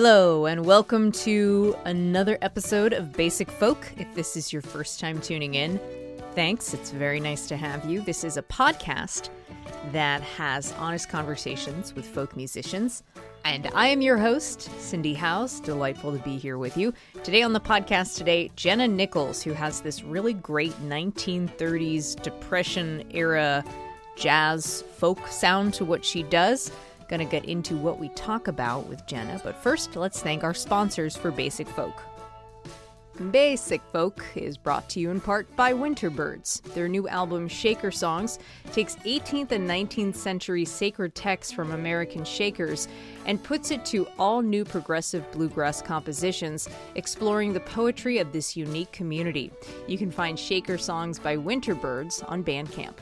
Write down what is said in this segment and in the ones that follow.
Hello, and welcome to another episode of Basic Folk. If this is your first time tuning in, thanks. It's very nice to have you. This is a podcast that has honest conversations with folk musicians. And I am your host, Cindy House. Delightful to be here with you. Today on the podcast Jenna Nicholls, who has this really great 1930s Depression-era jazz folk sound to what she does. Going to get into what we talk about with Jenna, but first, let's thank our sponsors for Basic Folk. Basic Folk is brought to you in part by Winterbirds. Their new album, Shaker Songs, takes 18th and 19th century sacred texts from American Shakers and puts it to all new progressive bluegrass compositions, exploring the poetry of this unique community. You can find Shaker Songs by Winterbirds on Bandcamp.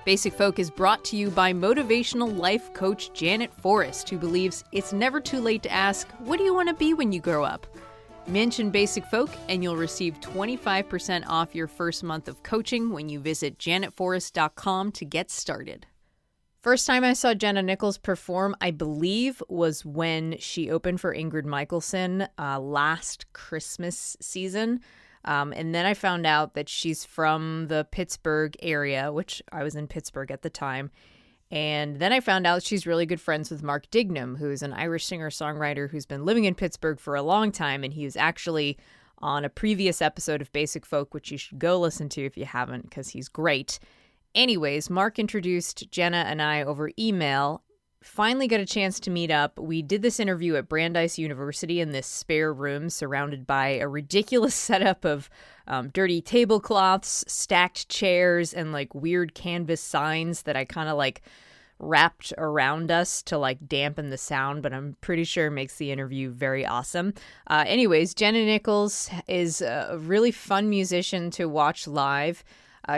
Basic Folk is brought to you by motivational life coach Janet Forrest, who believes it's never too late to ask, what do you want to be when you grow up? Mention Basic Folk and you'll receive 25% off your first month of coaching when you visit janetforrest.com to get started. First time I saw Jenna Nicholls perform, I believe, was when she opened for Ingrid Michaelson last Christmas season. And then I found out that she's from the Pittsburgh area, which I was in Pittsburgh at the time. And then I found out she's really good friends with Mark Dignam, who is an Irish singer-songwriter who's been living in Pittsburgh for a long time. And he was actually on a previous episode of Basic Folk, which you should go listen to if you haven't, because he's great. Anyways, Mark introduced Jenna and I over email. Finally got a chance to meet up. We did this interview at Brandeis University in this spare room surrounded by a ridiculous setup of dirty tablecloths, stacked chairs, and like weird canvas signs that I kind of like wrapped around us to like dampen the sound, but I'm pretty sure makes the interview very awesome. Anyways, Jenna Nicholls is a really fun musician to watch live.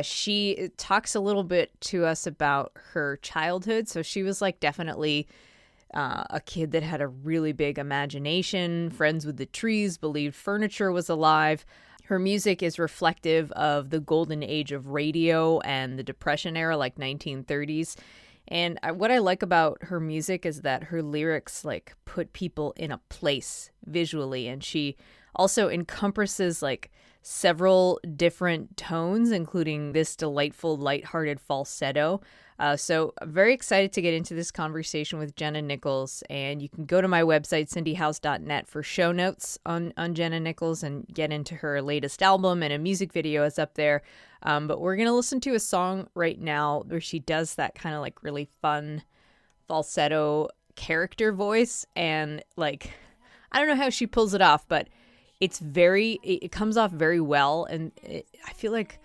She talks a little bit to us about her childhood. So she was like definitely a kid that had a really big imagination, friends with the trees, believed furniture was alive. Her music is reflective of the golden age of radio and the Depression era, like 1930s. And what I like about her music is that her lyrics like put people in a place visually. And she also encompasses like several different tones, including this delightful, lighthearted falsetto. So I'm very excited to get into this conversation with Jenna Nicholls. And you can go to my website, cindyhouse.net, for show notes on Jenna Nicholls and get into her latest album, and a music video is up there. But we're going to listen to a song right now where she does that kind of like really fun falsetto character voice. And like, I don't know how she pulls it off, but it comes off very well. And I feel like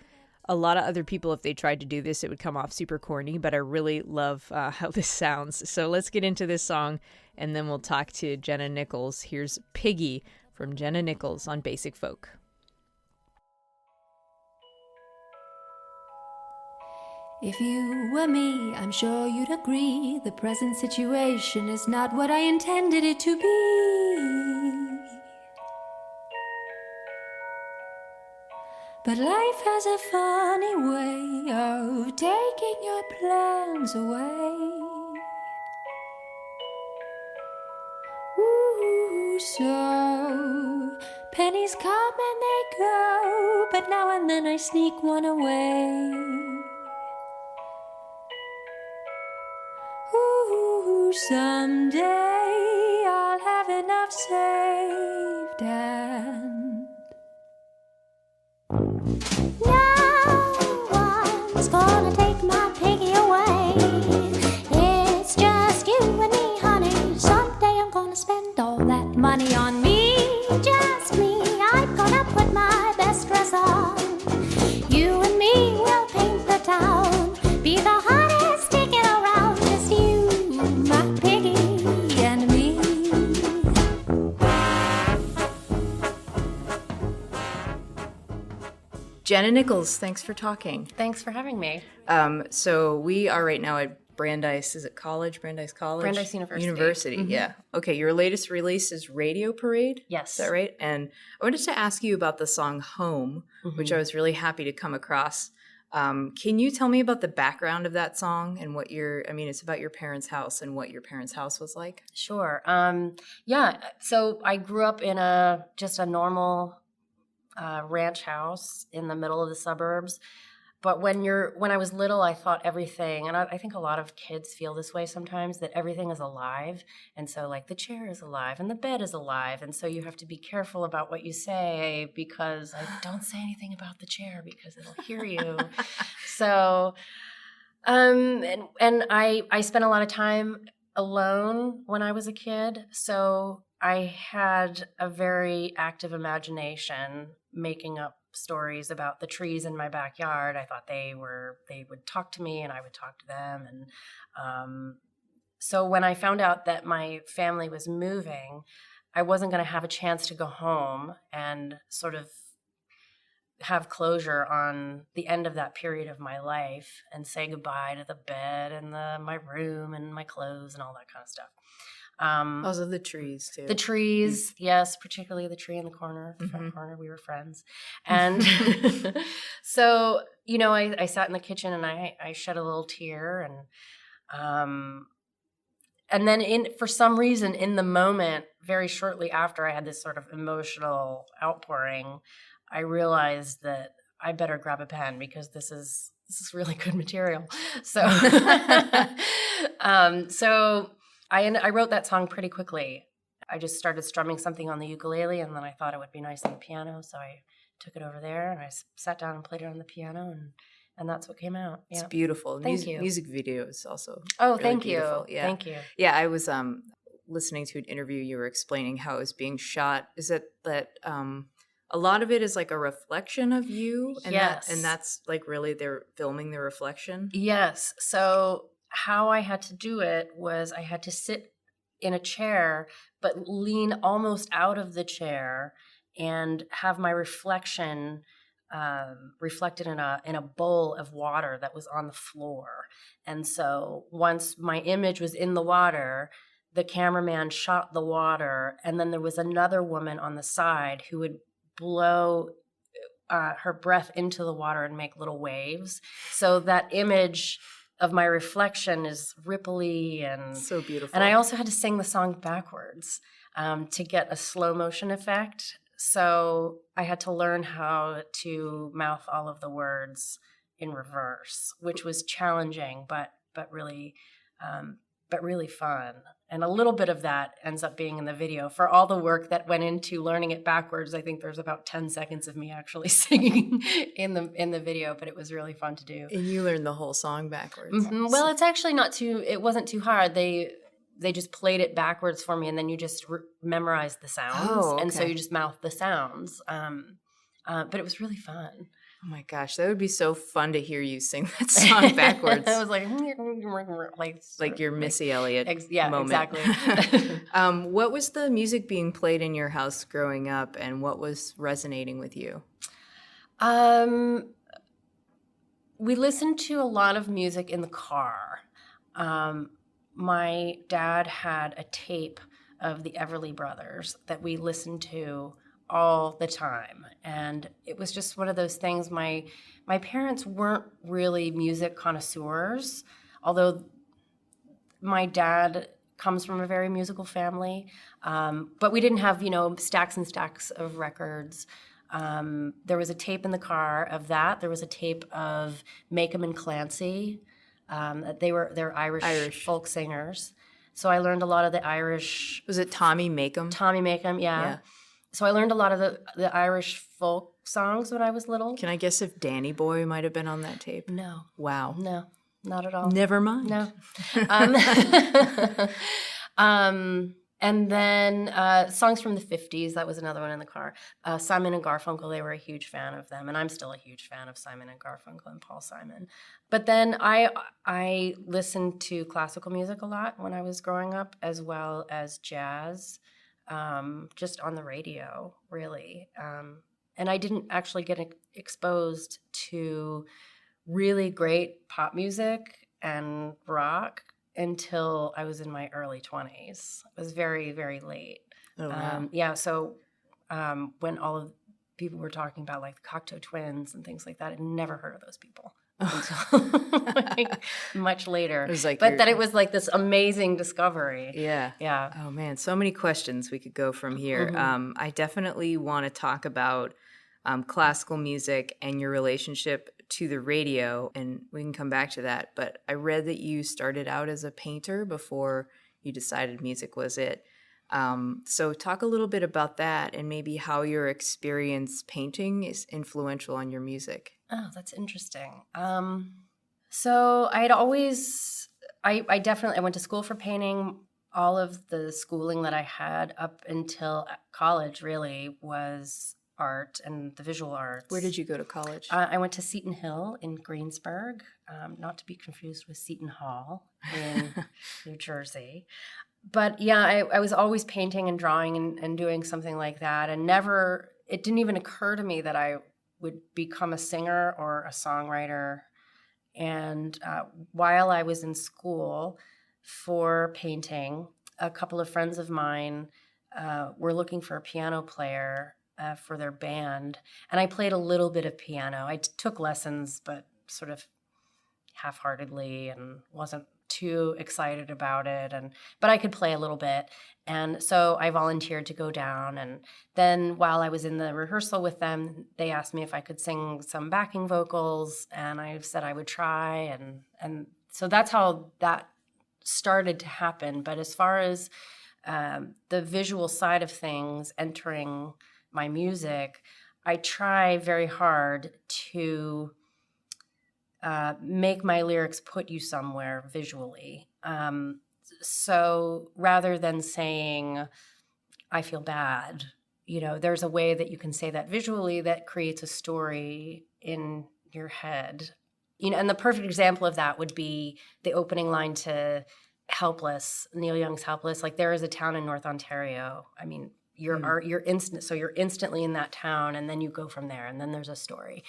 a lot of other people, if they tried to do this, it would come off super corny, but I really love how this sounds. So let's get into this song and then we'll talk to Jenna Nicholls. Here's Piggy from Jenna Nicholls on Basic Folk. If you were me, I'm sure you'd agree the present situation is not what I intended it to be. But life has a funny way of taking your plans away. Ooh, so pennies come and they go, but now and then I sneak one away. Ooh, someday I'll have enough saved and no one's gonna take my piggy away. It's just you and me, honey. Someday I'm gonna spend all that money on me. Just me, I'm gonna put my best dress on. You and me will paint the town, be the hottest ticket around. Just you, my piggy, and me. Jenna Nicholls, thanks for talking. Thanks for having me. So we are right now at Brandeis, is it college? Brandeis College? Brandeis University. University, Mm-hmm. Yeah. Okay, your latest release is Radio Parade? Yes. Is that right? And I wanted to ask you about the song Home, which I was really happy to come across. Can you tell me about the background of that song and it's about your parents' house and what your parents' house was like? Sure. Yeah. So I grew up in just a normal ranch house in the middle of the suburbs. But when I was little, I thought everything, and I think a lot of kids feel this way sometimes, that everything is alive. And so like the chair is alive and the bed is alive. And so you have to be careful about what you say, because I don't say anything about the chair because it'll hear you. So, and I spent a lot of time alone when I was a kid. So I had a very active imagination, making up stories about the trees in my backyard. I thought they would talk to me and I would talk to them. And so when I found out that my family was moving, I wasn't going to have a chance to go home and sort of have closure on the end of that period of my life and say goodbye to the bed and my room and my clothes and all that kind of stuff. Also the trees too. The trees, yes, particularly the tree in the corner, front corner. We were friends. And so, I sat in the kitchen and I shed a little tear, and then for some reason in the moment, very shortly after I had this sort of emotional outpouring, I realized that I better grab a pen because this is really good material. So, so I wrote that song pretty quickly. I just started strumming something on the ukulele, and then I thought it would be nice on the piano, so I took it over there and I sat down and played it on the piano, and that's what came out. Yeah. It's beautiful. Thank you. Music video is also really thank beautiful. You. Yeah. Thank you. Yeah, I was listening to an interview. You were explaining how it was being shot. Is it that a lot of it is like a reflection of you? And yes. That's like really they're filming the reflection? Yes. So how I had to do it was I had to sit in a chair but lean almost out of the chair and have my reflection reflected in a bowl of water that was on the floor. And so once my image was in the water, the cameraman shot the water, and then there was another woman on the side who would blow her breath into the water and make little waves. So that image of my reflection is ripply and so beautiful. And I also had to sing the song backwards to get a slow motion effect. So I had to learn how to mouth all of the words in reverse, which was challenging, but really fun. And a little bit of that ends up being in the video. For all the work that went into learning it backwards, I think there's about 10 seconds of me actually singing in the video, but it was really fun to do. And you learned the whole song backwards. Mm-hmm. Well, it's actually it wasn't too hard. They just played it backwards for me, and then you just memorize the sounds. Oh, okay. And so you just mouth the sounds. But it was really fun. Oh my gosh, that would be so fun to hear you sing that song backwards. I was like your Missy Elliott moment. Exactly. What was the music being played in your house growing up, and what was resonating with you? We listened to a lot of music in the car. My dad had a tape of the Everly Brothers that we listened to all the time, and it was just one of those things. My parents weren't really music connoisseurs, although my dad comes from a very musical family, but we didn't have stacks and stacks of records. There was a tape in the car of that. There was a tape of Makem and Clancy. They're Irish folk singers, so I learned a lot of the Irish. Was it Tommy Makem? Tommy Makem, yeah. So I learned a lot of the Irish folk songs when I was little. Can I guess if Danny Boy might have been on that tape? No. Wow. No, not at all. Never mind. No. And then songs from the 50s, that was another one in the car. Simon and Garfunkel, they were a huge fan of them, and I'm still a huge fan of Simon and Garfunkel and Paul Simon. But then I listened to classical music a lot when I was growing up, as well as jazz. Just on the radio, really. And I didn't actually get exposed to really great pop music and rock until I was in my early 20s. It was very, very late. Oh, wow. So when all of people were talking about like the Cocteau Twins and things like that, I'd never heard of those people. until like, much later. It was like but that it was like this amazing discovery. Yeah. Yeah. Oh man, so many questions we could go from here. I definitely want to talk about classical music and your relationship to the radio, and we can come back to that. But I read that you started out as a painter before you decided music was it. So talk a little bit about that and maybe how your experience painting is influential on your music. Oh, that's interesting. So I had always, I definitely, I went to school for painting. All of the schooling that I had up until college really was art and the visual arts. Where did you go to college? I went to Seton Hill in Greensburg, not to be confused with Seton Hall in New Jersey. But yeah, I was always painting and drawing and doing something like that. And it didn't even occur to me that I would become a singer or a songwriter. And while I was in school for painting, a couple of friends of mine were looking for a piano player for their band. And I played a little bit of piano. I took lessons, but sort of half-heartedly and wasn't too excited about it, but I could play a little bit. And so I volunteered to go down, and then while I was in the rehearsal with them, they asked me if I could sing some backing vocals, and I said I would try, and so that's how that started to happen. But as far as the visual side of things entering my music, I try very hard to make my lyrics put you somewhere visually. So rather than saying, I feel bad, there's a way that you can say that visually that creates a story in your head. And the perfect example of that would be the opening line to Helpless, Neil Young's Helpless. Like, there is a town in North Ontario. I mean, you're instantly in that town, and then you go from there, and then there's a story.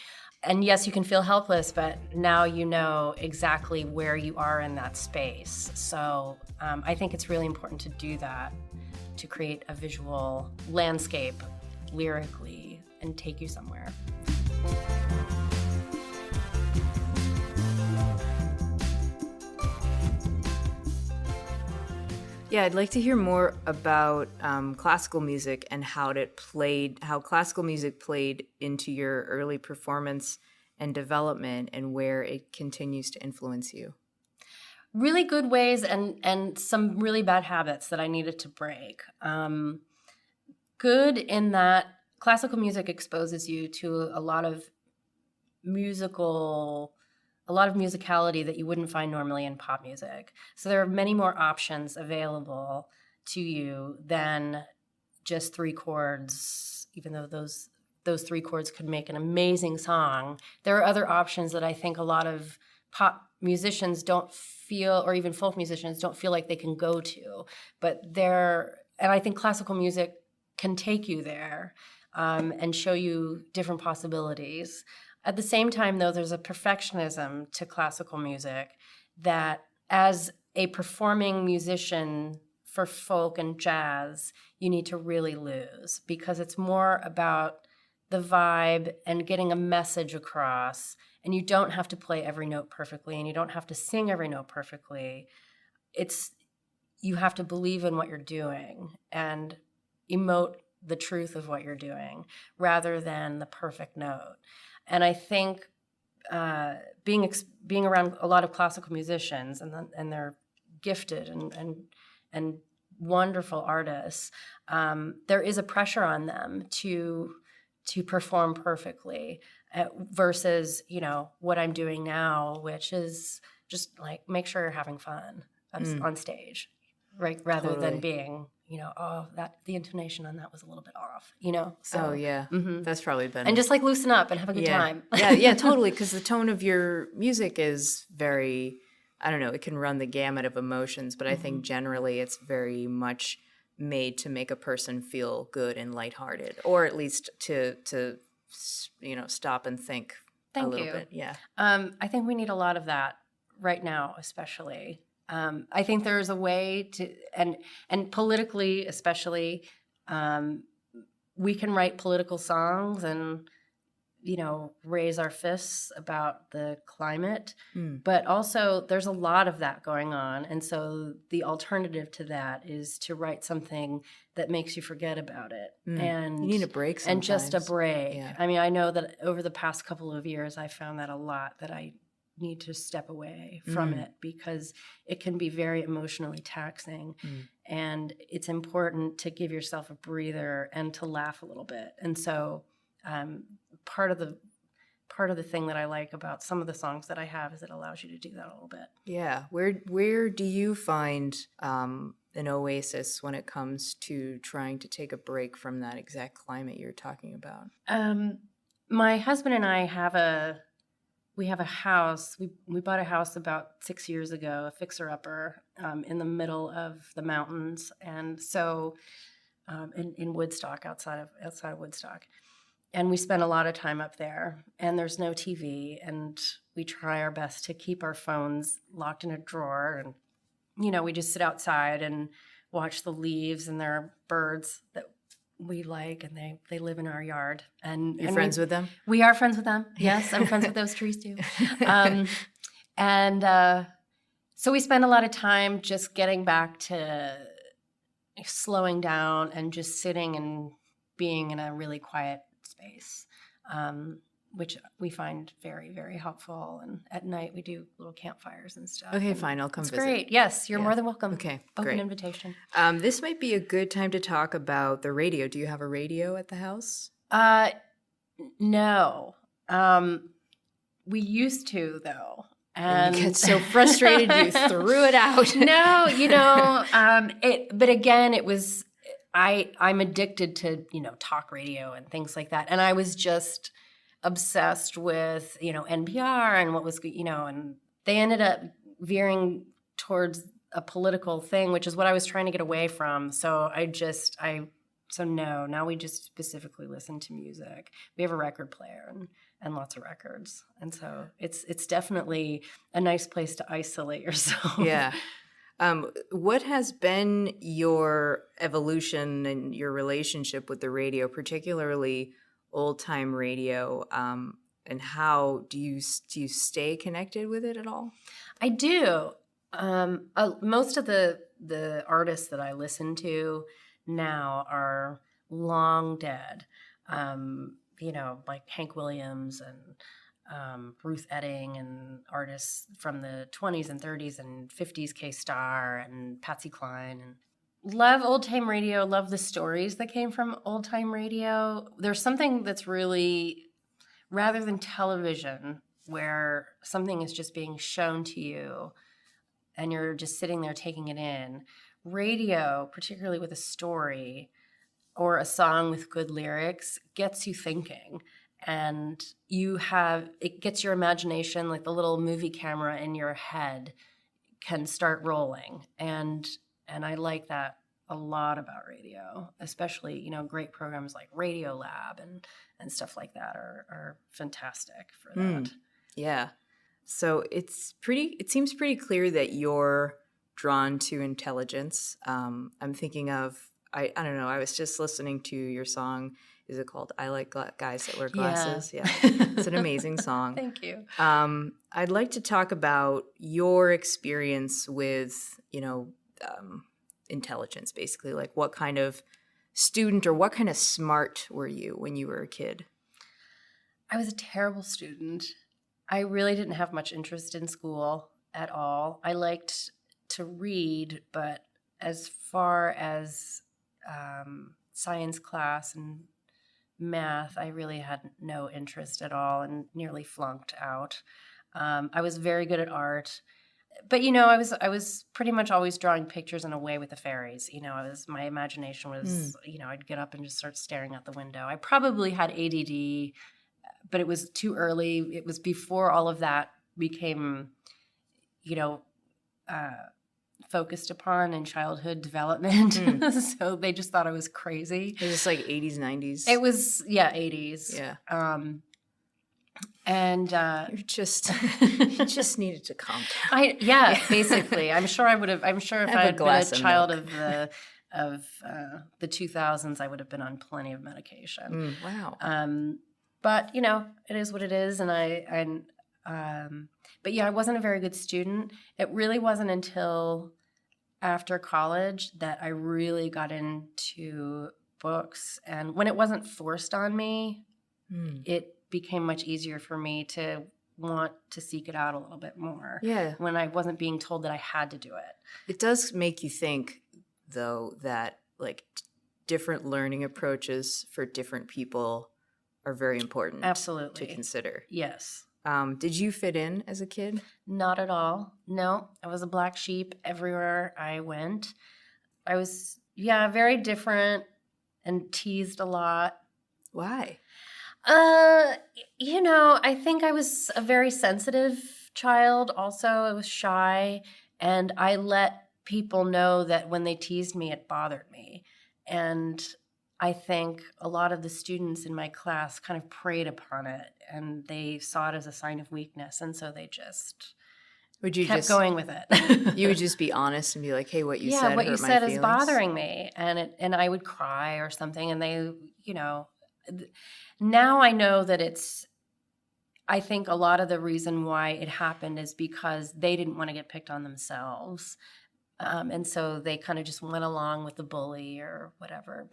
And yes, you can feel helpless, but now you know exactly where you are in that space. So I think it's really important to do that, to create a visual landscape lyrically and take you somewhere. Yeah, I'd like to hear more about classical music and how classical music played into your early performance and development, and where it continues to influence you. Really good ways and some really bad habits that I needed to break. Good in that classical music exposes you to a lot of musicality that you wouldn't find normally in pop music. So there are many more options available to you than just 3 chords, even though those 3 chords could make an amazing song. There are other options that I think a lot of pop musicians don't feel, or even folk musicians don't feel like they can go to. And I think classical music can take you there and show you different possibilities. At the same time, though, there's a perfectionism to classical music that, as a performing musician for folk and jazz, you need to really lose, because it's more about the vibe and getting a message across. And you don't have to play every note perfectly, and you don't have to sing every note perfectly. You have to believe in what you're doing and emote the truth of what you're doing rather than the perfect note. And I think being around a lot of classical musicians, and they're gifted and wonderful artists, there is a pressure on them to perform perfectly versus what I'm doing now, which is just like make sure you're having fun on stage, right? Rather than being the intonation on that was a little bit off, So, oh, yeah. Mm-hmm. That's probably been... And just like loosen up and have a good time. Yeah, totally, because the tone of your music is very, I don't know, it can run the gamut of emotions, but I think generally it's very much made to make a person feel good and lighthearted, or at least to stop and think a little bit. Yeah. I think we need a lot of that right now, especially. I think there's a way to, and politically especially, we can write political songs and raise our fists about the climate, but also there's a lot of that going on. And so the alternative to that is to write something that makes you forget about it. And you need a break sometimes. And just a break. Yeah. I mean, I know that over the past couple of years, I found that a lot, that I need to step away from it because it can be very emotionally taxing. And it's important to give yourself a breather and to laugh a little bit. And so part of the thing that I like about some of the songs that I have is it allows you to do that a little bit. Yeah. Where do you find an oasis when it comes to trying to take a break from that exact climate you're talking about? My husband and I have a house. We bought a house about 6 years ago, a fixer-upper in the middle of the mountains, and so in Woodstock, outside of Woodstock. And we spend a lot of time up there, and there's no TV, and we try our best to keep our phones locked in a drawer. And, we just sit outside and watch the leaves, and there are birds that we like, and they live in our yard. And You're friends with them? We are friends with them. Yes, I'm friends with those trees too. So we spend a lot of time just getting back to slowing down and just sitting and being in a really quiet space, which we find very, very helpful. And at night we do little campfires and stuff. Okay, fine. I'll come It's visit. great. Yes, you're more than welcome. Okay, Open great. invitation. This might be a good time to talk about the radio. Do you have a radio at the house? No. We used to, though. And you get so frustrated you threw it out. No, but again, it was, I'm addicted to, talk radio and things like that. And I was just obsessed with, NPR and what was, and they ended up veering towards a political thing, which is what I was trying to get away from. So no, now we just specifically listen to music. We have a record player and lots of records. And so it's definitely a nice place to isolate yourself. Yeah. What has been your evolution and your relationship with the radio, particularly old-time radio, and how do you stay connected with it at all? I do. Most of the artists that I listen to now are long dead, like Hank Williams and Ruth Etting and artists from the 20s and 30s and 50s, K-Star and Patsy Cline. And love old-time radio, love the stories that came from old-time radio. There's something that's really, rather than television, where something is just being shown to you and you're just sitting there taking it in. Radio, particularly with a story or a song with good lyrics, gets you thinking. And it gets your imagination, like the little movie camera in your head can start rolling. And I like that a lot about radio, especially, great programs like Radio Lab and stuff like that are fantastic for that. Yeah. So it seems pretty clear that you're drawn to intelligence. I'm thinking of, I don't know, I was just listening to your song. Is it called I Like Guys That Wear Glasses? Yeah. It's an amazing song. Thank you. I'd like to talk about your experience with, intelligence, basically. Like what kind of student or what kind of smart were you when you were a kid? I was a terrible student. I really didn't have much interest in school at all. I liked to read, but as far as science class and math, I really had no interest at all and nearly flunked out. I was very good at art, but I was pretty much always drawing pictures and away with the fairies. My imagination was, I'd get up and just start staring out the window. I probably had ADD, but it was too early. It was before all of that became, focused upon in childhood development. So they just thought I was crazy. It was like 80s, 90s. It was, 80s. Yeah. And you just needed to calm down. Basically. I'm sure if I had been a child of the 2000s, I would have been on plenty of medication. Wow. But, it is what it is. But yeah, I wasn't a very good student. It really wasn't until after college that I really got into books. And when it wasn't forced on me, it became much easier for me to want to seek it out a little bit more. Yeah. When I wasn't being told that I had to do it. It does make you think, though, that different learning approaches for different people are very important. Absolutely. To consider. Yes. Did you fit in as a kid? Not at all. No, I was a black sheep everywhere I went. I was, very different and teased a lot. Why? I think I was a very sensitive child also. I was shy, and I let people know that when they teased me, it bothered me. And I think a lot of the students in my class kind of preyed upon it, and they saw it as a sign of weakness, and so they just kept going with it. You would just be honest and be like, "Hey, what you said hurt my feelings." Yeah, what you said is bothering me, and I would cry or something, and they, now I know that I think a lot of the reason why it happened is because they didn't want to get picked on themselves. And so they kind of just went along with the bully or whatever.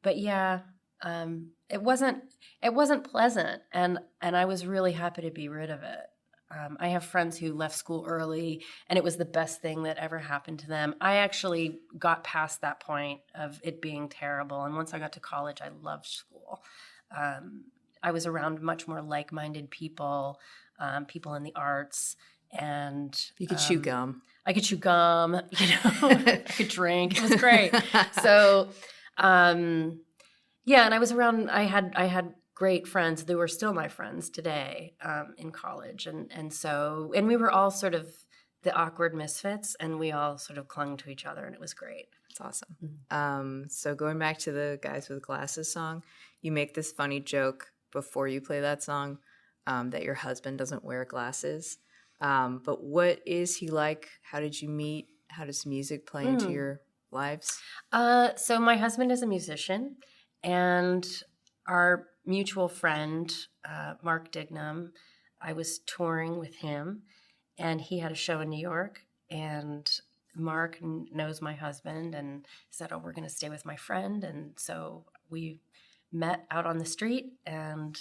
But yeah, it wasn't pleasant, and I was really happy to be rid of it. I have friends who left school early, and it was the best thing that ever happened to them. I actually got past that point of it being terrible, and once I got to college, I loved school. I was around much more like-minded people, people in the arts, and you could chew gum. I could chew gum, I could drink. It was great. So, and I was around, I had great friends. They were still my friends today in college. And we were all sort of the awkward misfits, and we all sort of clung to each other, and it was great. That's awesome. Mm-hmm. So going back to the Guys with Glasses song, you make this funny joke before you play that song that your husband doesn't wear glasses. But what is he like? How did you meet? How does music play into your lives? So my husband is a musician, and our mutual friend, Mark Dignam, I was touring with him, and he had a show in New York, and Mark knows my husband and said, "Oh, we're going to stay with my friend." And so we met out on the street, and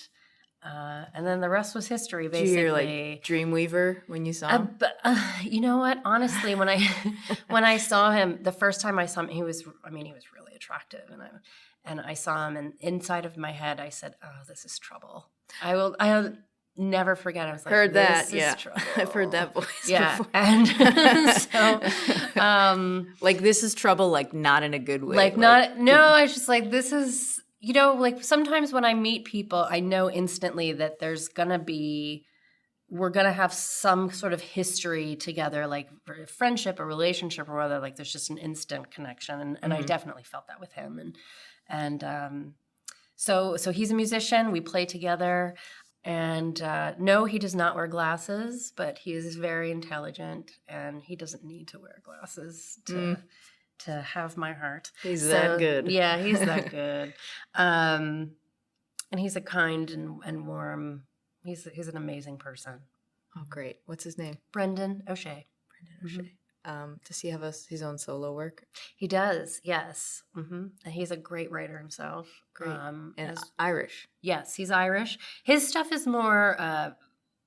then the rest was history, basically. Did you hear, Dreamweaver when you saw him? But you know what? Honestly, when I saw him, the first time I saw him, he was really attractive, and I saw him, and inside of my head, I said, "Oh, this is trouble." I'll never forget. I was like, heard that, this yeah. is trouble. I've heard that voice before. And so, this is trouble, not in a good way. I was just like, this is, sometimes when I meet people, I know instantly that we're going to have some sort of history together, like friendship or relationship, or whether there's just an instant connection. And I definitely felt that with him. So he's a musician. We play together. And no, he does not wear glasses, but he is very intelligent, and he doesn't need to wear glasses to have my heart. He's that good. Yeah, he's that good. And he's a kind and warm. He's an amazing person. Oh, great. What's his name? Brendan O'Shea. Does he have his own solo work? He does, yes. Mm-hmm. And he's a great writer himself. Great. And Irish. Yes, he's Irish. His stuff is more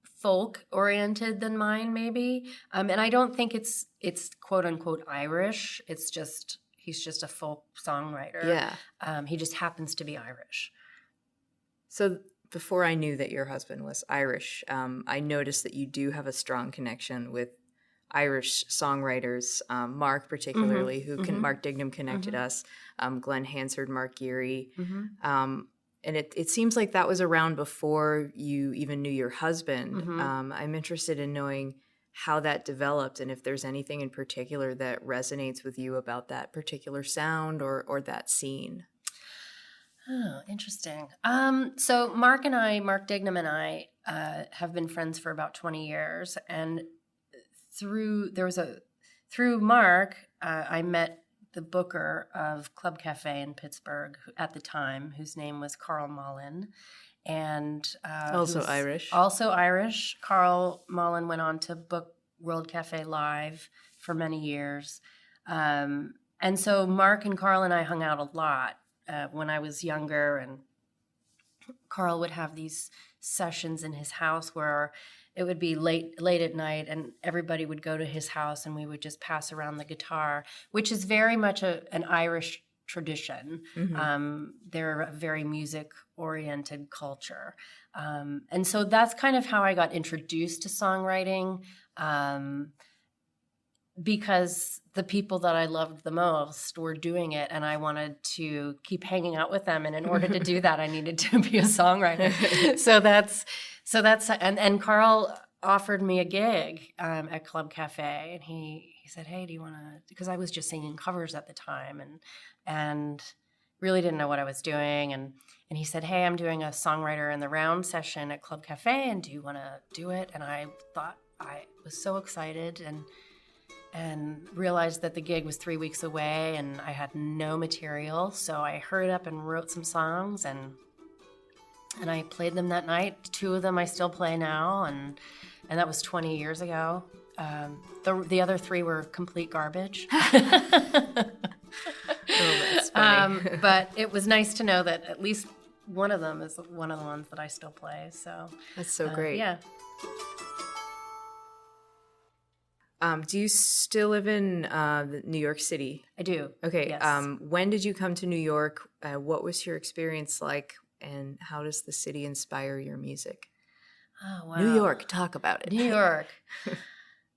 folk-oriented than mine, maybe. And I don't think it's quote-unquote Irish. He's just a folk songwriter. Yeah. He just happens to be Irish. So before I knew that your husband was Irish, I noticed that you do have a strong connection with Irish songwriters, Mark particularly, Mark Dignam connected us, Glenn Hansard, Mark Geary. And it seems like that was around before you even knew your husband. I'm interested in knowing how that developed, and if there's anything in particular that resonates with you about that particular sound or that scene. Oh, interesting. So Mark Dignam and I have been friends for about 20 years, and through Mark, I met the booker of Club Cafe in Pittsburgh at the time, whose name was Carl Mullen. And Also Irish. Also Irish. Carl Mullen went on to book World Cafe Live for many years. And so Mark and Carl and I hung out a lot when I was younger, and Carl would have these sessions in his house where it would be late at night and everybody would go to his house and we would just pass around the guitar, which is very much an Irish tradition. They're a very music-oriented culture. And so that's kind of how I got introduced to songwriting, because the people that I loved the most were doing it and I wanted to keep hanging out with them. And in order to do that, I needed to be a songwriter. And Carl offered me a gig at Club Cafe, and he said, "Hey, do you want to?" Because I was just singing covers at the time and really didn't know what I was doing. And he said, "Hey, I'm doing a songwriter in the round session at Club Cafe, and do you want to do it?" And I thought, I was so excited and realized that the gig was 3 weeks away and I had no material. So I hurried up and wrote some songs and I played them that night. 2 of them I still play now, and that was 20 years ago. The other 3 were complete garbage. That's funny. But it was nice to know that at least one of them is one of the ones that I still play. So That's so great. Yeah. Do you still live in New York City? I do. Okay. Yes. When did you come to New York? What was your experience like, and how does the city inspire your music? Oh, wow. New York, talk about it. New York.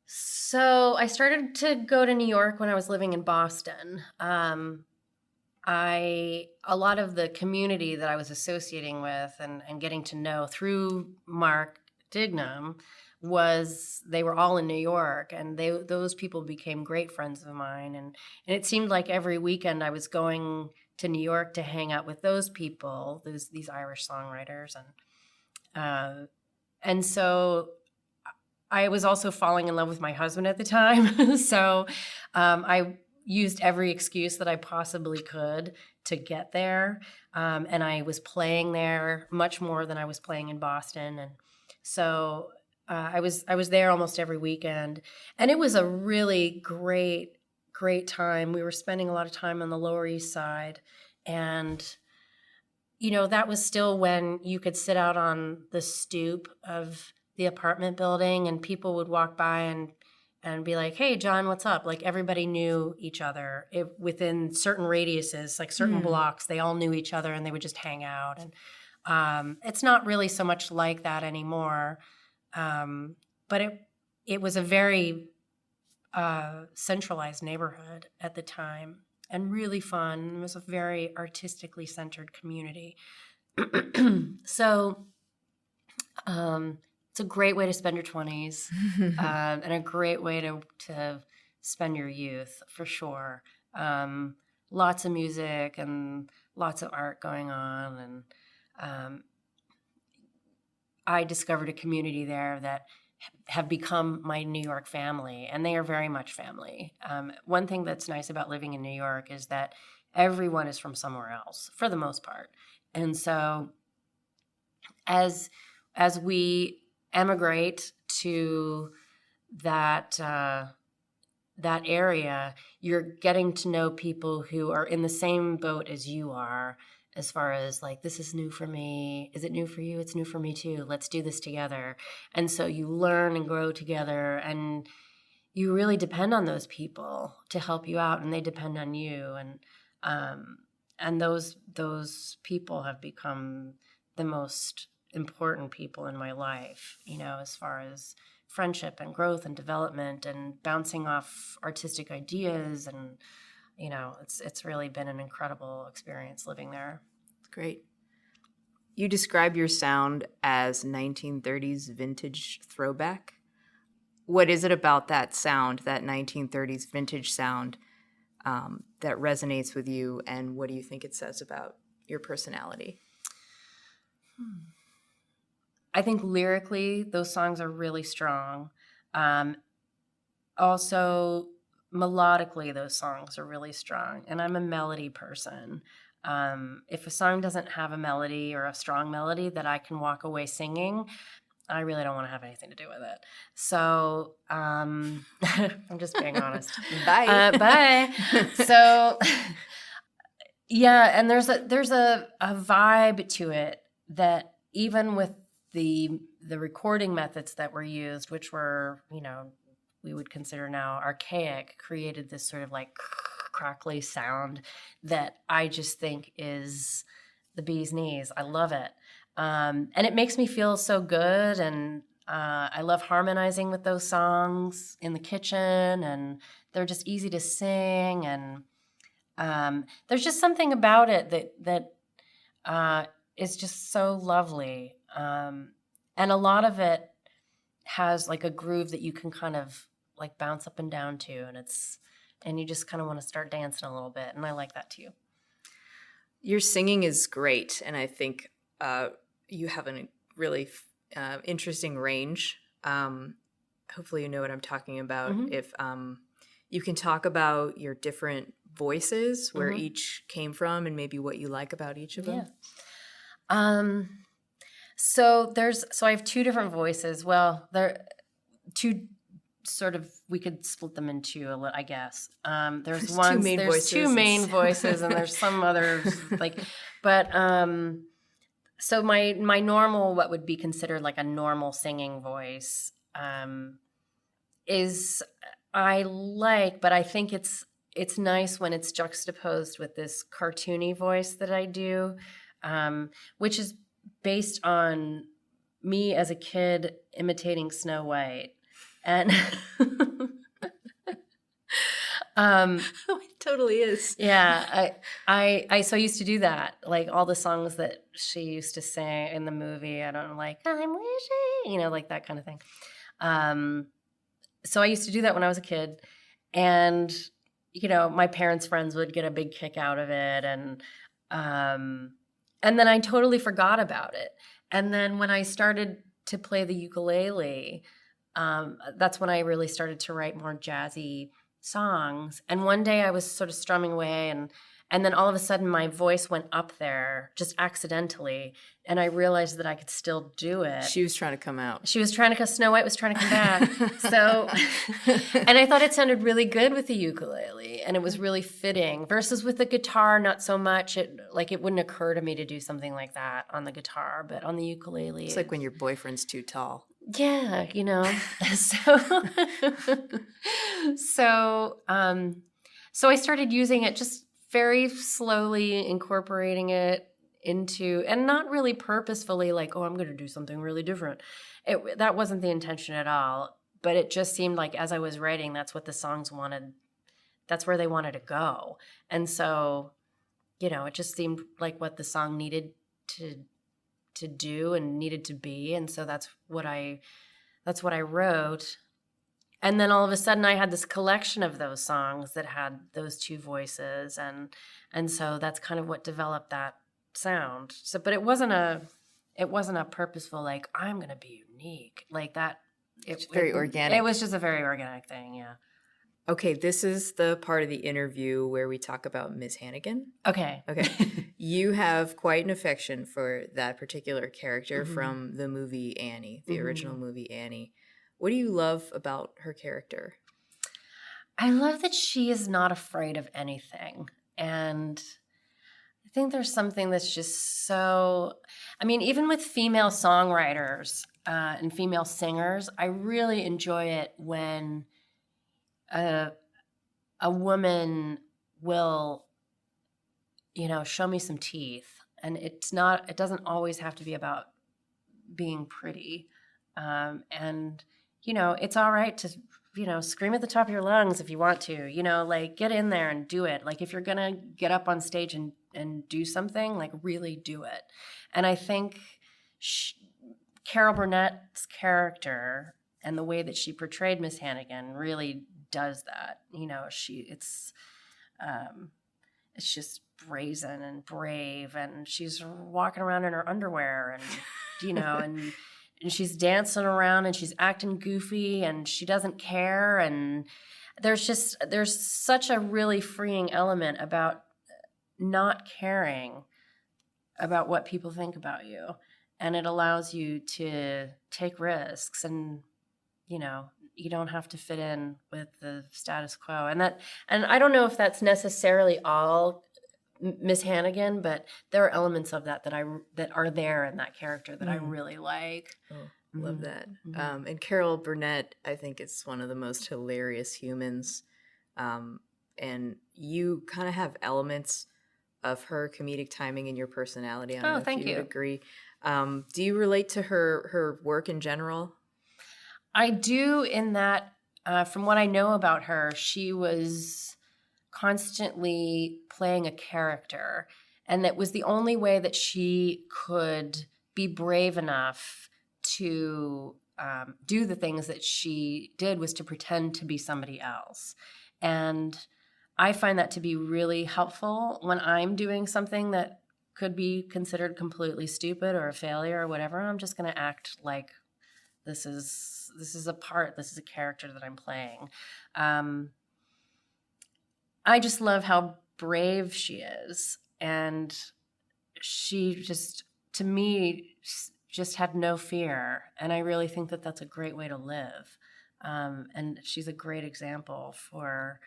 So I started to go to New York when I was living in Boston. A lot of the community that I was associating with and getting to know through Mark Dignam they were all in New York, and those people became great friends of mine. And it seemed like every weekend I was going to New York to hang out with those people, these Irish songwriters. And so I was also falling in love with my husband at the time. So I used every excuse that I possibly could to get there. And I was playing there much more than I was playing in Boston. And so I was there almost every weekend, and it was a really great time. We were spending a lot of time on the Lower East Side, and that was still when you could sit out on the stoop of the apartment building, and people would walk by and be like, "Hey, John, what's up?" Like everybody knew each other within certain radiuses, like certain blocks. They all knew each other, and they would just hang out. And it's not really so much like that anymore. But it was a very centralized neighborhood at the time and really fun. It was a very artistically centered community. So it's a great way to spend your 20s and a great way to spend your youth, for sure. Lots of music and lots of art going on, and I discovered a community there that have become my New York family, and they are very much family. One thing that's nice about living in New York is that everyone is from somewhere else, for the most part. And so as we emigrate to that area, you're getting to know people who are in the same boat as you are, as far as like, this is new for me. Is it new for you? It's new for me too. Let's do this together. And so you learn and grow together, and you really depend on those people to help you out, and they depend on you. And those people have become the most important people in my life, as far as friendship and growth and development and bouncing off artistic ideas. And it's really been an incredible experience living there. Great. You describe your sound as 1930s vintage throwback. What is it about that sound, that 1930s vintage sound, that resonates with you, and what do you think it says about your personality? I think lyrically, those songs are really strong. Also, melodically, those songs are really strong. And I'm a melody person. If a song doesn't have a melody or a strong melody that I can walk away singing, I really don't want to have anything to do with it. So I'm just being honest. Bye. Bye. So yeah, and there's a vibe to it that even with the recording methods that were used, which were, we would consider now archaic, created this sort of like crackly sound that I just think is the bee's knees. I love it. And it makes me feel so good. And I love harmonizing with those songs in the kitchen, and they're just easy to sing. And there's just something about it that is just so lovely. And a lot of it has like a groove that you can kind of like bounce up and down to, and you just kind of want to start dancing a little bit. And I like that too. Your singing is great, and I think you have a really interesting range. Hopefully you know what I'm talking about. Mm-hmm. If you can talk about your different voices, where each came from, and maybe what you like about each of them. Yeah. So I have two different voices. Well, they're two sort of, we could split them in two, I guess. There's two main voices, and there's some others but so my normal, what would be considered like a normal singing voice, is I like, but I think it's nice when it's juxtaposed with this cartoony voice that I do, which is based on me as a kid imitating Snow White. And it totally is. Yeah, I used to do that, like all the songs that she used to sing in the movie. I don't know, like I'm wishing, like that kind of thing. So I used to do that when I was a kid, and my parents' friends would get a big kick out of it, and then I totally forgot about it. And then when I started to play the ukulele, that's when I really started to write more jazzy songs. And one day I was sort of strumming away, and then all of a sudden my voice went up there just accidentally, and I realized that I could still do it. She was trying to come out. Snow White was trying to come back. So, and I thought it sounded really good with the ukulele, and it was really fitting, versus with the guitar, not so much. It wouldn't occur to me to do something like that on the guitar, but on the ukulele. It's like when your boyfriend's too tall. Yeah, So I started using it, just very slowly incorporating it into, and not really purposefully like, oh, I'm going to do something really different. That wasn't the intention at all, but it just seemed like as I was writing, that's what the songs wanted. That's where they wanted to go. And so, it just seemed like what the song needed to do and needed to be. And so that's what I wrote. And then all of a sudden I had this collection of those songs that had those two voices. And so that's kind of what developed that sound. So, but it wasn't a purposeful, like, I'm going to be unique like that. It's very organic. It was just a very organic thing. Yeah. Okay. This is the part of the interview where we talk about Ms. Hannigan. Okay. You have quite an affection for that particular character from the movie Annie, the original movie Annie. What do you love about her character? I love that she is not afraid of anything. And I think there's something that's just so, even with female songwriters and female singers, I really enjoy it when a woman will, show me some teeth. And it doesn't always have to be about being pretty. And it's all right to, scream at the top of your lungs if you want to, get in there and do it. Like if you're going to get up on stage and do something, like really do it. And I think Carol Burnett's character and the way that she portrayed Miss Hannigan really does that. It's just brazen and brave, and she's walking around in her underwear and, and she's dancing around and she's acting goofy and she doesn't care. And there's such a really freeing element about not caring about what people think about you. And it allows you to take risks, and, you know, you don't have to fit in with the status quo. And I don't know if that's necessarily all Miss Hannigan, but there are elements of that are there in that character that I really like. Oh, love that. And Carol Burnett, I think, is one of the most hilarious humans. And you kind of have elements of her comedic timing in your personality. I don't know if thank you you. would agree. Do you relate to her work in general? I do, in that, from what I know about her, she was constantly playing a character, and that was the only way that she could be brave enough to do the things that she did, was to pretend to be somebody else. And I find that to be really helpful when I'm doing something that could be considered completely stupid or a failure or whatever. I'm just going to act like this is a part, this is a character that I'm playing. I just love how brave she is. And she just, to me, just had no fear. And I really think that that's a great way to live. And she's a great example for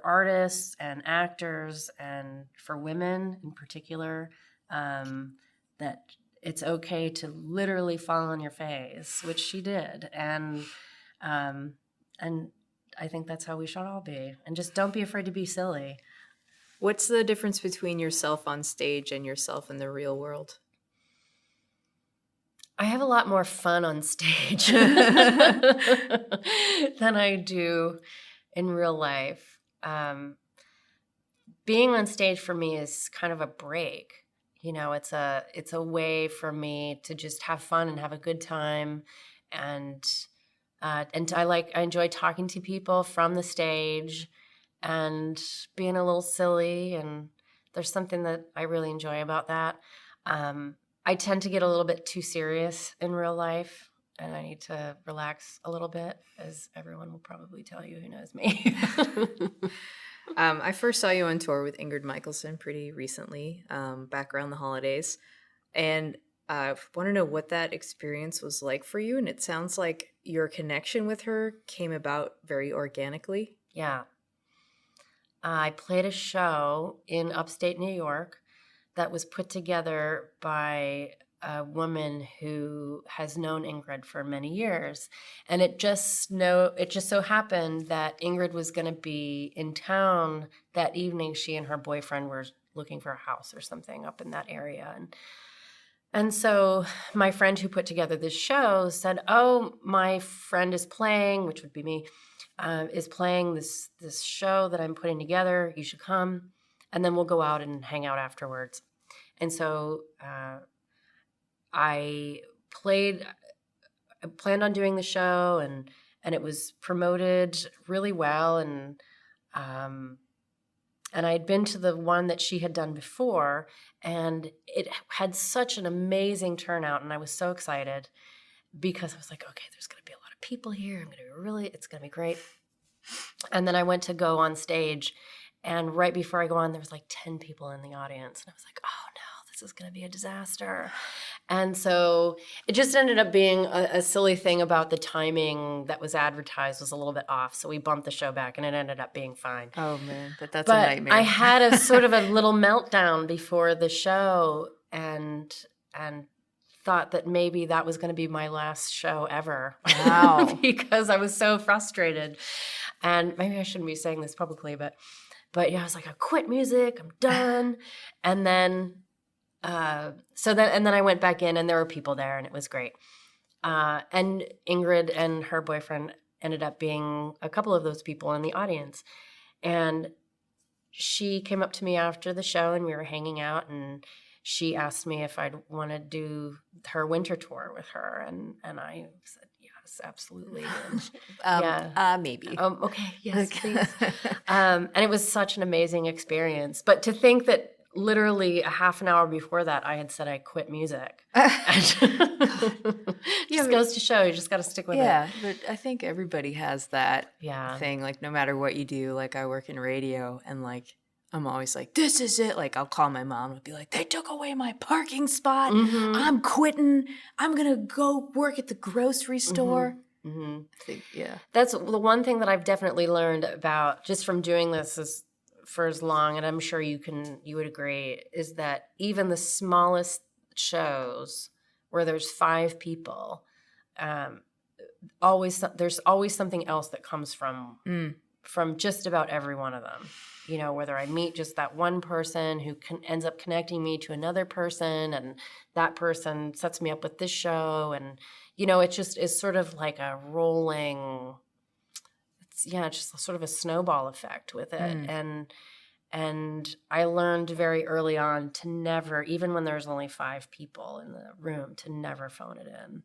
artists and actors, and for women in particular, that it's okay to literally fall on your face, which she did. And I think that's how we should all be. And just don't be afraid to be silly. What's the difference between yourself on stage and yourself in the real world? I have a lot more fun on stage than I do in real life. Being on stage for me is kind of a break. You know, it's a way for me to just have fun and have a good time, and I enjoy talking to people from the stage and being a little silly, and there's something that I really enjoy about that. I tend to get a little bit too serious in real life, and I need to relax a little bit, as everyone will probably tell you who knows me. I first saw you on tour with Ingrid Michaelson pretty recently, back around the holidays. And I want to know what that experience was like for you. And it sounds like your connection with her came about very organically. Yeah. I played a show in upstate New York that was put together by a woman who has known Ingrid for many years. And it just so happened that Ingrid was going to be in town that evening. She and her boyfriend were looking for a house or something up in that area. And so my friend who put together this show said, "Oh, my friend is playing," which would be me, is playing this show that I'm putting together. You should come, and then we'll go out and hang out afterwards. And so I planned on doing the show, and it was promoted really well. And I had been to the one that she had done before, and it had such an amazing turnout. And I was so excited because I was like, okay, there's going to be a lot of people here. It's going to be great. And then I went to go on stage, and right before I go on, there was like 10 people in the audience. And I was like, oh no, this is going to be a disaster. And so it just ended up being a silly thing about the timing that was advertised was a little bit off. So we bumped the show back, and it ended up being fine. Oh, man, that's a nightmare. I had a sort of a little meltdown before the show, and thought that maybe that was going to be my last show ever. Wow. Because I was so frustrated. And maybe I shouldn't be saying this publicly, but yeah, I was like, I quit music, I'm done. And then then I went back in, and there were people there, and it was great. And Ingrid and her boyfriend ended up being a couple of those people in the audience. And she came up to me after the show, and we were hanging out, and she asked me if I'd want to do her winter tour with her. And I said, yes, absolutely. And, maybe. Okay, yes, please. And it was such an amazing experience. But to think that literally a half an hour before that, I had said I quit music. Just goes to show, you just got to stick with it. Yeah, but I think everybody has that Yeah. thing. Like, no matter what you do, like, I work in radio, and like, I'm always like, this is it. Like, I'll call my mom and be like, they took away my parking spot. Mhm. I'm quitting. I'm gonna go work at the grocery store. Mm-hmm. I think, yeah. That's the one thing that I've definitely learned about just from doing this for as long, and I'm sure you would agree, is that even the smallest shows where there's 5 people, there's always something else that comes from just about every one of them. You know, whether I meet just that one person who ends up connecting me to another person, and that person sets me up with this show, and you know, it just is sort of like a rolling. It's just sort of a snowball effect with it, and I learned very early on to never, even when there's only 5 people in the room, to never phone it in.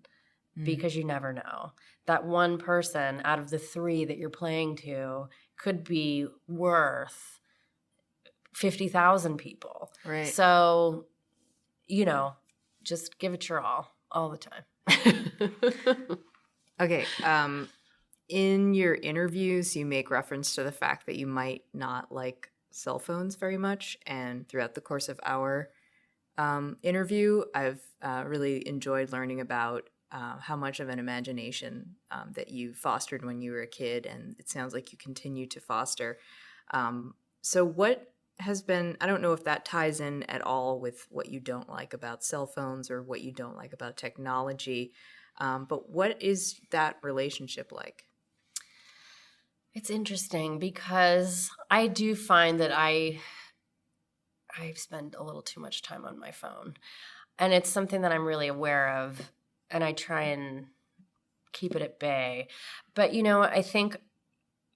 Because you never know. That one person out of the 3 that you're playing to could be worth 50,000 people. Right. So, you know, just give it your all the time. Okay. In your interviews, you make reference to the fact that you might not like cell phones very much. And throughout the course of our interview, I've really enjoyed learning about how much of an imagination that you fostered when you were a kid, and it sounds like you continue to foster. So what has been, I don't know if that ties in at all with what you don't like about cell phones or what you don't like about technology, but what is that relationship like? It's interesting because I do find that I spend a little too much time on my phone, and it's something that I'm really aware of. And I try and keep it at bay. But, you know, I think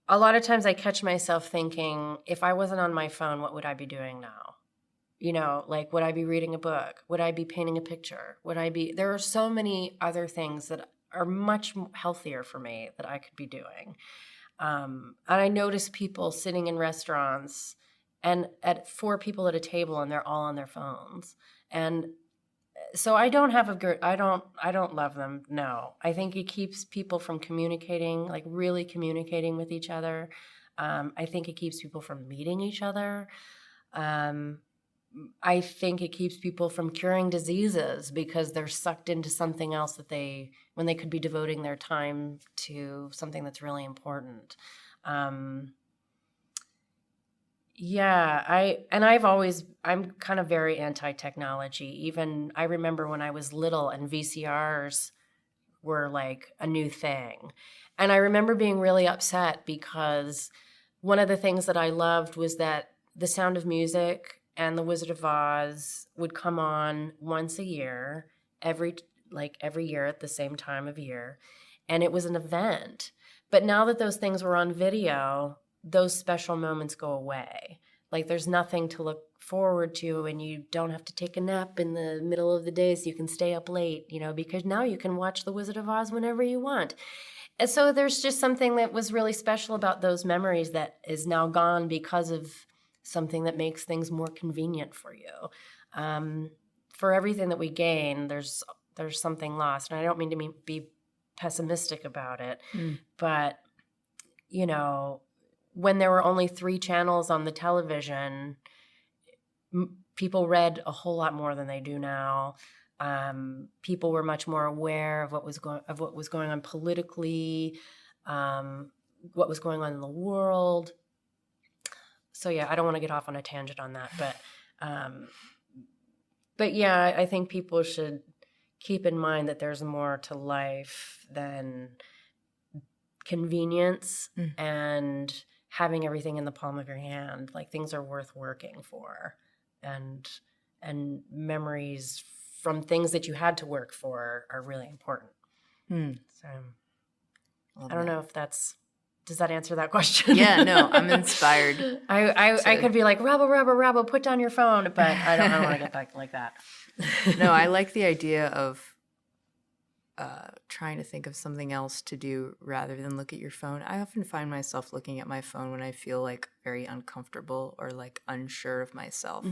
a lot of times I catch myself thinking, if I wasn't on my phone, what would I be doing now? You know, like, would I be reading a book? Would I be painting a picture? There are so many other things that are much healthier for me that I could be doing. And I notice people sitting in restaurants and at 4 people at a table, and they're all on their phones. And so I don't love them. No, I think it keeps people from communicating, like really communicating with each other. I think it keeps people from meeting each other. I think it keeps people from curing diseases because they're sucked into something else when they could be devoting their time to something that's really important. I'm kind of very anti-technology. Even I remember when I was little and VCRs were like a new thing. And I remember being really upset because one of the things that I loved was that The Sound of Music and The Wizard of Oz would come on once a year, every year at the same time of year. And it was an event. But now that those things were on video, those special moments go away. Like, there's nothing to look forward to, and you don't have to take a nap in the middle of the day so you can stay up late, you know, because now you can watch The Wizard of Oz whenever you want. And so there's just something that was really special about those memories that is now gone because of something that makes things more convenient for you. For everything that we gain, there's something lost. And I don't mean to be pessimistic about it, but, you know, when there were only 3 channels on the television, people read a whole lot more than they do now. People were much more aware of what was going on politically, what was going on in the world. So yeah, I don't want to get off on a tangent on that, but yeah, I think people should keep in mind that there's more to life than convenience and having everything in the palm of your hand. Like, things are worth working for, and memories from things that you had to work for are really important. So I don't know if does that answer that question? Yeah, no, I'm inspired. I could be like, Rabbo, put down your phone, but I don't want to get back like that. No, I like the idea of trying to think of something else to do rather than look at your phone. I often find myself looking at my phone when I feel like very uncomfortable or like unsure of myself.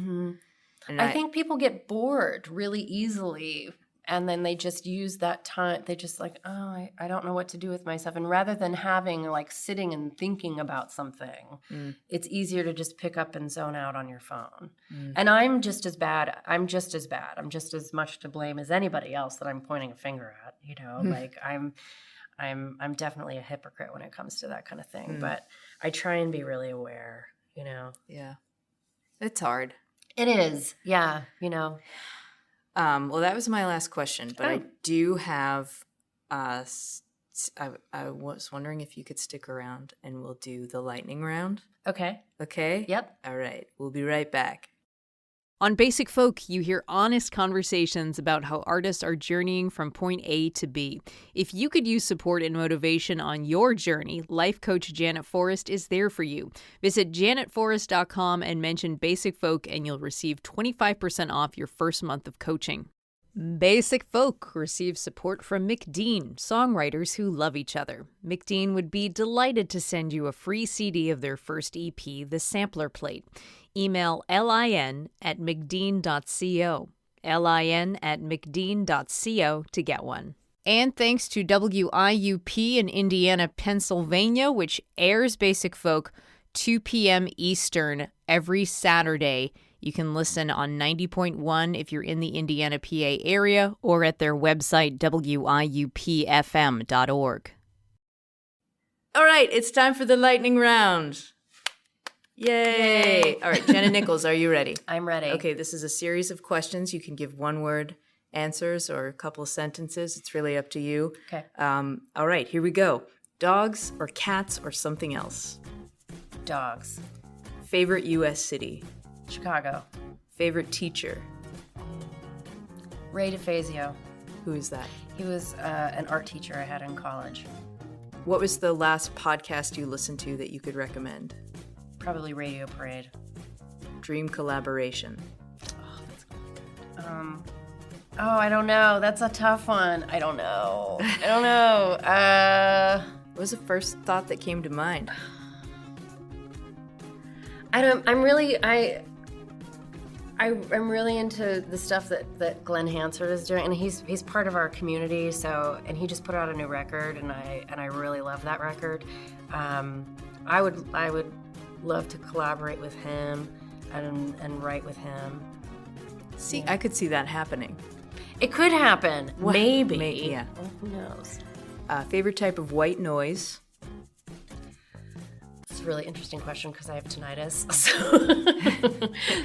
And I think people get bored really easily, and then they just use that time. They just like, oh, I don't know what to do with myself. And rather than having like sitting and thinking about something, it's easier to just pick up and zone out on your phone. And I'm just as bad. I'm just as much to blame as anybody else that I'm pointing a finger at. You know, like I'm definitely a hypocrite when it comes to that kind of thing. But I try and be really aware. You know. Yeah, it's hard. It is. Yeah. You know. Well, that was my last question, but I do have. I was wondering if you could stick around, and we'll do the lightning round. Okay. Okay. Yep. All right. We'll be right back. On Basic Folk, you hear honest conversations about how artists are journeying from point A to B. If you could use support and motivation on your journey, life coach Janet Forrest is there for you. Visit janetforrest.com and mention Basic Folk and you'll receive 25% off your first month of coaching. Basic Folk receives support from McDean, songwriters who love each other. McDean would be delighted to send you a free CD of their first EP, The Sampler Plate. Email lin@mcdean.co, lin@mcdean.co to get one. And thanks to WIUP in Indiana, Pennsylvania, which airs Basic Folk 2 p.m. Eastern every Saturday. You can listen on 90.1 if you're in the Indiana, PA area, or at their website, wiupfm.org. All right, it's time for the lightning round. Yay! All right, Jenna Nicholls, are you ready? I'm ready. Okay, this is a series of questions. You can give one-word answers or a couple of sentences. It's really up to you. Okay. All right, here we go. Dogs or cats or something else? Dogs. Favorite U.S. city? Chicago. Favorite teacher? Ray DeFazio. Who is that? He was an art teacher I had in college. What was the last podcast you listened to that you could recommend? Probably Radio Parade. Dream collaboration. Oh, that's really good. I don't know. That's a tough one. I don't know. What was the first thought that came to mind? I'm really into the stuff that Glenn Hansard is doing, and he's part of our community. And he just put out a new record, and I really love that record. I would love to collaborate with him and write with him. See, I could see that happening. It could happen. Well, maybe. Yeah. Well, who knows? Favorite type of white noise? It's a really interesting question because I have tinnitus.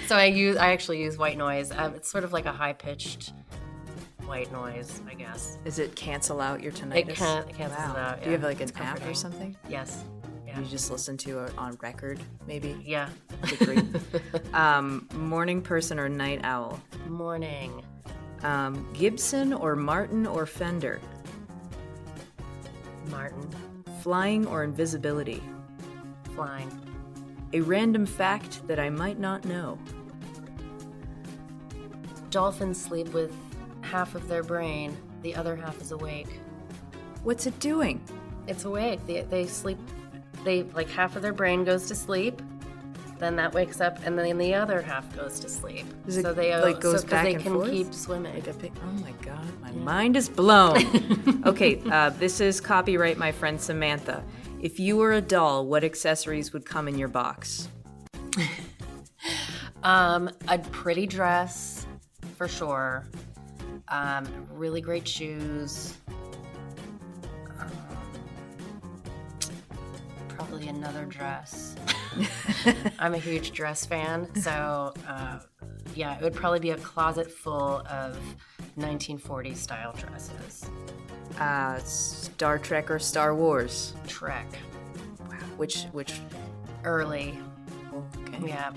So I actually use white noise. It's sort of like a high-pitched white noise, I guess. Does it cancel out your tinnitus? It cancels it out, yeah. Do you have like an It's app or comforting. something? Yes. Yeah. You just listen to it on record, maybe? Yeah. Agree. Morning person or night owl? Morning. Gibson or Martin or Fender? Martin. Flying or invisibility? Flying. A random fact that I might not know? Dolphins sleep with half of their brain. The other half is awake. What's it doing? It's awake. They sleep. They like half of their brain goes to sleep. Then that wakes up, and then the other half goes to sleep. Does it, so they like, goes back they and can forth? keep swimming. Like oh my God, my mind is blown. Okay, this is copyright my friend Samantha. If you were a doll, what accessories would come in your box? A pretty dress, for sure. Really great shoes. Probably another dress. I'm a huge dress fan, so it would probably be a closet full of 1940s style dresses. Star Trek or Star Wars? Trek. Wow. Which? Early. Oh, okay. Yeah.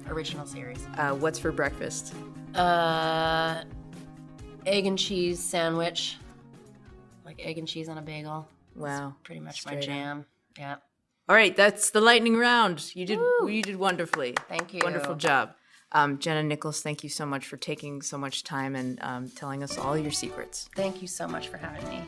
Original series. What's for breakfast? Egg and cheese sandwich. Like egg and cheese on a bagel. Wow. That's pretty much Straight my jam. Yeah. All right, that's the lightning round. You did wonderfully. Thank you. Wonderful job. Jenna Nicholls, thank you so much for taking so much time and telling us all your secrets. Thank you so much for having me.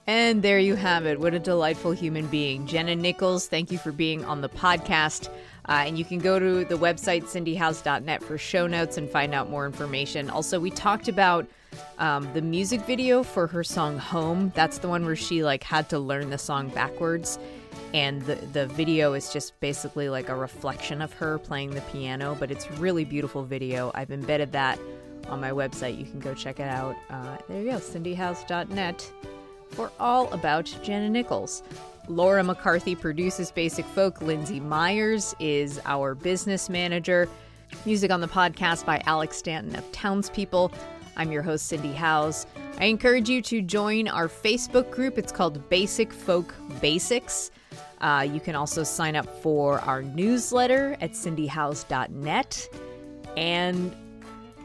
And there you have it. What a delightful human being. Jenna Nicholls, thank you for being on the podcast. And you can go to the website cindyhouse.net for show notes and find out more information. Also, we talked about the music video for her song Home. That's the one where she had to learn the song backwards. And the video is just basically like a reflection of her playing the piano, but it's really beautiful video. I've embedded that on my website. You can go check it out. There you go, cindyhouse.net for all about Jenna Nicholls. Laura McCarthy produces Basic Folk. Lindsay Myers is our business manager. Music on the podcast by Alex Stanton of Townspeople. I'm your host, Cindy Howes. I encourage you to join our Facebook group. It's called Basic Folk Basics. You can also sign up for our newsletter at cindyhouse.net. And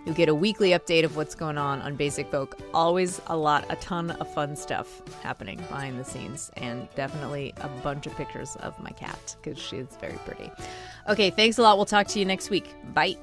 you'll get a weekly update of what's going on Basic Folk. Always a ton of fun stuff happening behind the scenes, and definitely a bunch of pictures of my cat because she's very pretty. Okay, thanks a lot. We'll talk to you next week. Bye.